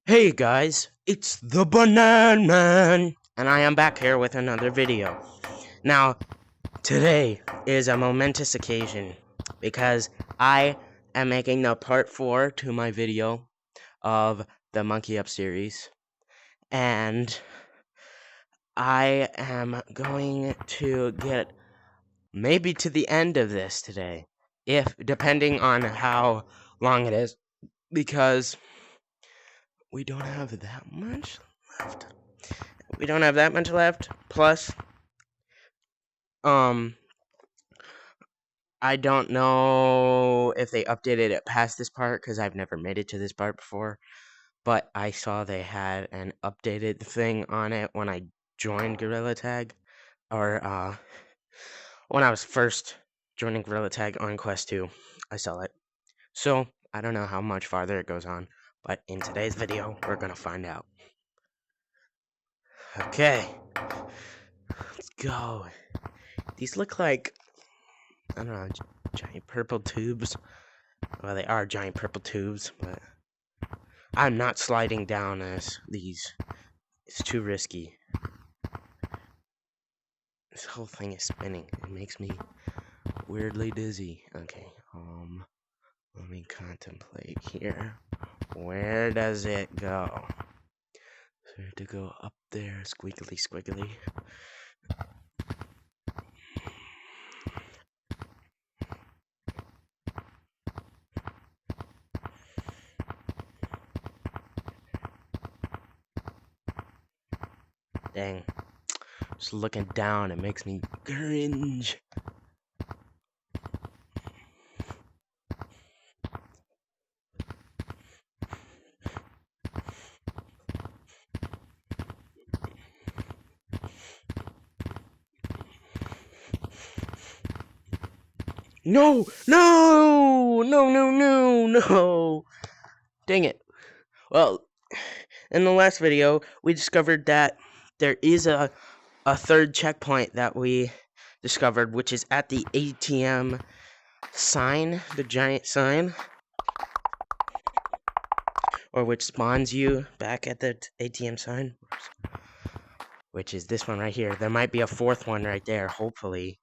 Hey guys, it's the Banana Man, and I am back here with another video. Now, today is a momentous occasion because I am making the part 4 to my video of the Monkey Up series, and I am going to get maybe to the end of this today, if depending on how long it is, because we don't have that much left. Plus, I don't know if they updated it past this part because I've never made it to this part before. But I saw they had an updated thing on it when I joined Gorilla Tag, or when I was first joining Gorilla Tag on Quest 2. I saw it. So I don't know how much farther it goes on, but in today's video, we're gonna find out. Okay, let's go. These look like, I don't know, giant purple tubes. Well, they are giant purple tubes, but I'm not sliding down these. It's too risky. This whole thing is spinning. It makes me weirdly dizzy. Okay, let me contemplate here. Where does it go? So to go up there, squiggly, squiggly. Dang. Just looking down, it makes me cringe. No! No! No, no, no, no! Dang it. Well, in the last video, we discovered that there is a third checkpoint that we discovered, which is at the ATM sign, the giant sign, or which spawns you back at the ATM sign, which is this one right here. There might be a fourth one right there, hopefully.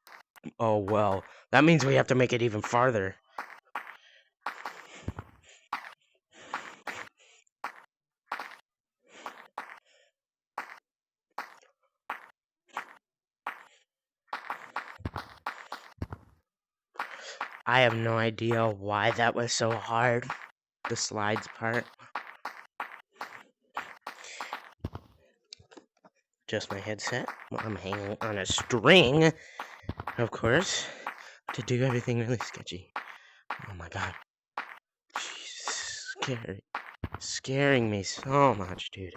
Oh, well, that means we have to make it even farther. I have no idea why that was so hard, the slides part. Just my headset. Well, I'm hanging on a string, of course, to do everything really sketchy. Oh my god. Jesus, scary. Scaring me so much, dude.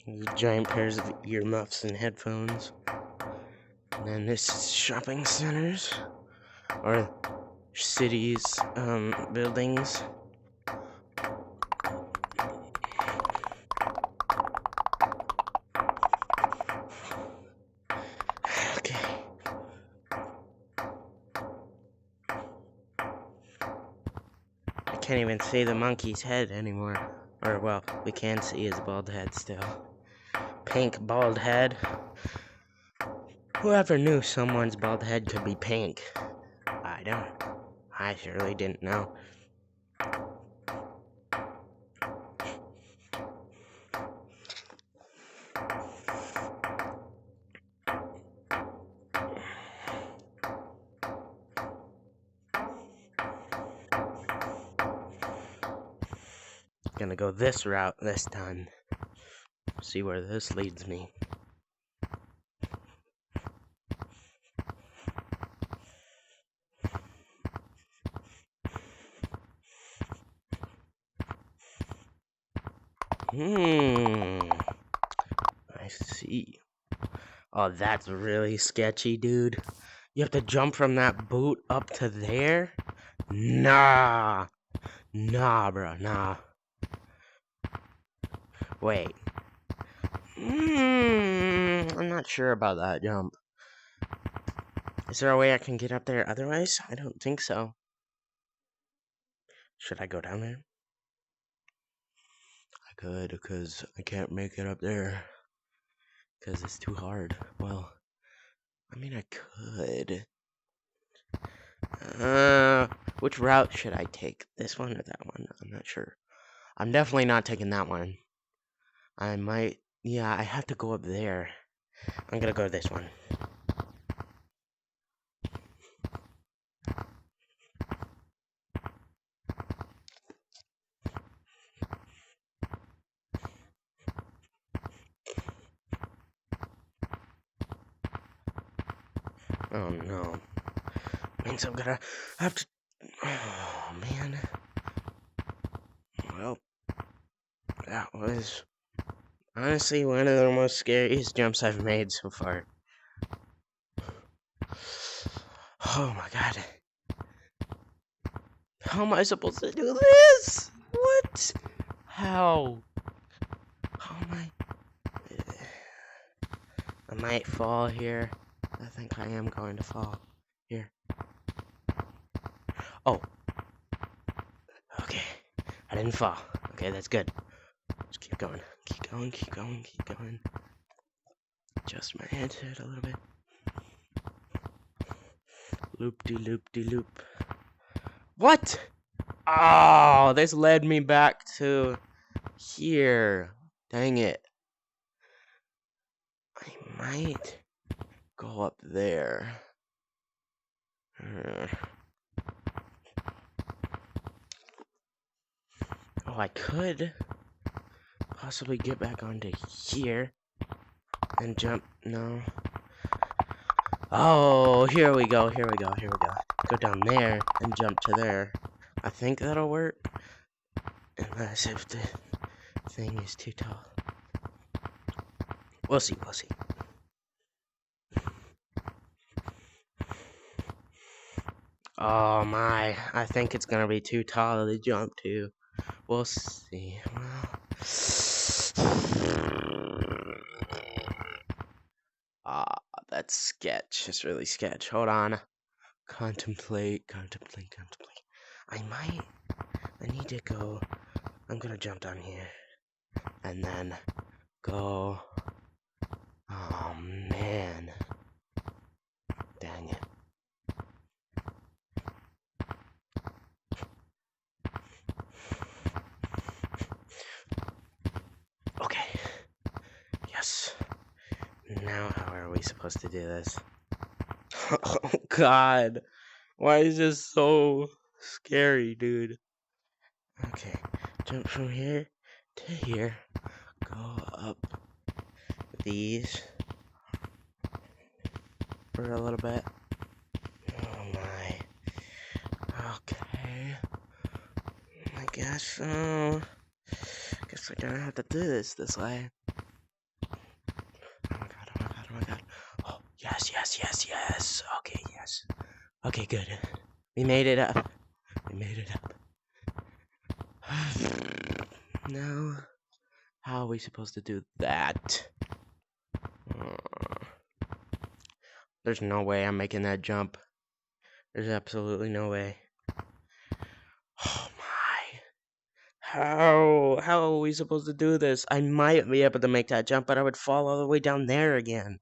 These giant pairs of earmuffs and headphones. And then this is shopping centers. Or cities, buildings. Okay. I can't even see the monkey's head anymore. Or, well, we can see his bald head still. Pink bald head. Whoever knew someone's bald head could be pink? I don't. I surely didn't know. Gonna go this route this time. See where this leads me. I see. Oh, that's really sketchy, dude. You have to jump from that boot up to there? Nah. Nah, bro, nah. Wait. I'm not sure about that jump. Is there a way I can get up there otherwise? I don't think so. Should I go down there? I could, because I can't make it up there. Because it's too hard. Well, I mean, I could. Which route should I take? This one or that one? I'm not sure. I'm definitely not taking that one. I might... Yeah, I have to go up there. I'm gonna go this one. Oh, no. Means I'm gonna have to... Oh, man. Well, that was... honestly, one of the most scariest jumps I've made so far. Oh my god. How am I supposed to do this? What? How? How am I? I might fall here. I think I am going to fall. Here. Oh. Okay. I didn't fall. Okay, that's good. Just keep going. Keep going, keep going, keep going. Adjust my headset a little bit. Loop-de-loop-de-loop. What? Oh, this led me back to here. Dang it. I might go up there. Oh, I could possibly get back onto here and jump. No. Oh, here we go, here we go, here we go. Go down there and jump to there. I think that'll work. Unless if the thing is too tall. We'll see, we'll see. Oh my, I think it's gonna be too tall to jump to. We'll see. That's sketch. It's really sketch. Hold on. Contemplate, contemplate, contemplate. I need to go. I'm gonna jump down here. And then go. Oh man. Dang it. Okay. Yes. Now how are we supposed to do this? Oh god. Why is this so scary, dude? Okay. Jump from here to here. Go up these for a little bit. Oh my. Okay. I guess so. Guess we're gonna have to do this way. Oh my god, oh my god, oh my god. Oh, yes, yes, yes, yes. Okay, yes. Okay, good. We made it up. We made it up. Now, how are we supposed to do that? There's no way I'm making that jump. There's absolutely no way. Oh my. How are we supposed to do this? I might be able to make that jump, but I would fall all the way down there again.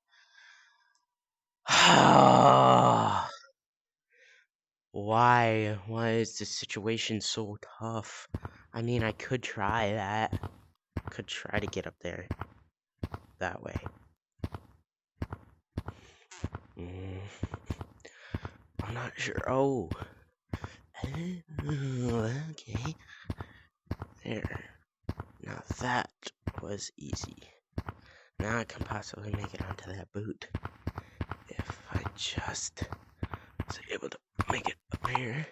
Why? Why is this situation so tough? I mean, I could try that. Could try to get up there. That way. I'm not sure. Oh. Okay. There. Now that was easy. Now I can possibly make it onto that boot. If I just was able to make it up here.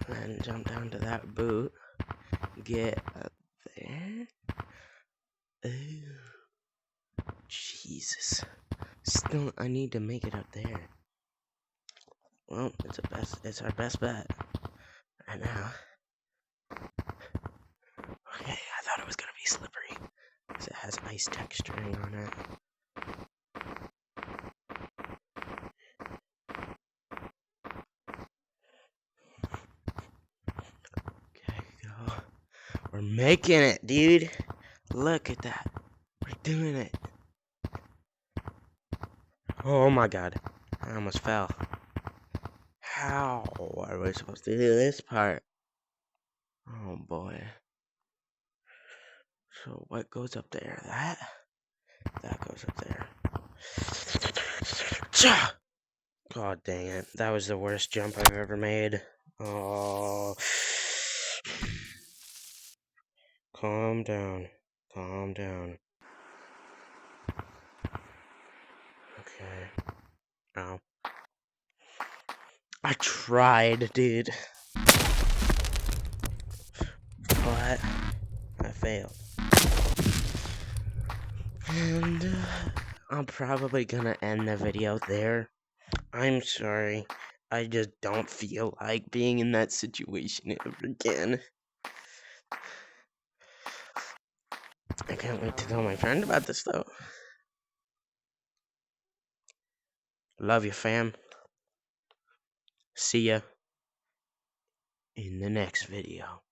And then jump down to that boot. Get up there. Oh. Jesus. Still, I need to make it up there. Well, it's our best bet. I right now. Okay, I thought it was gonna be slippery because it has ice texturing on it. Okay, go. We're making it, dude. Look at that. We're doing it. Oh my god. I almost fell. How are we supposed to do this part? Oh boy. So what goes up there? That goes up there. God dang it. That was the worst jump I've ever made. Oh. Calm down. Calm down. Okay. Ow. I tried, dude. But I failed. And I'm probably gonna end the video there. I'm sorry. I just don't feel like being in that situation ever again. I can't wait to tell my friend about this though. Love you, fam. See ya in the next video.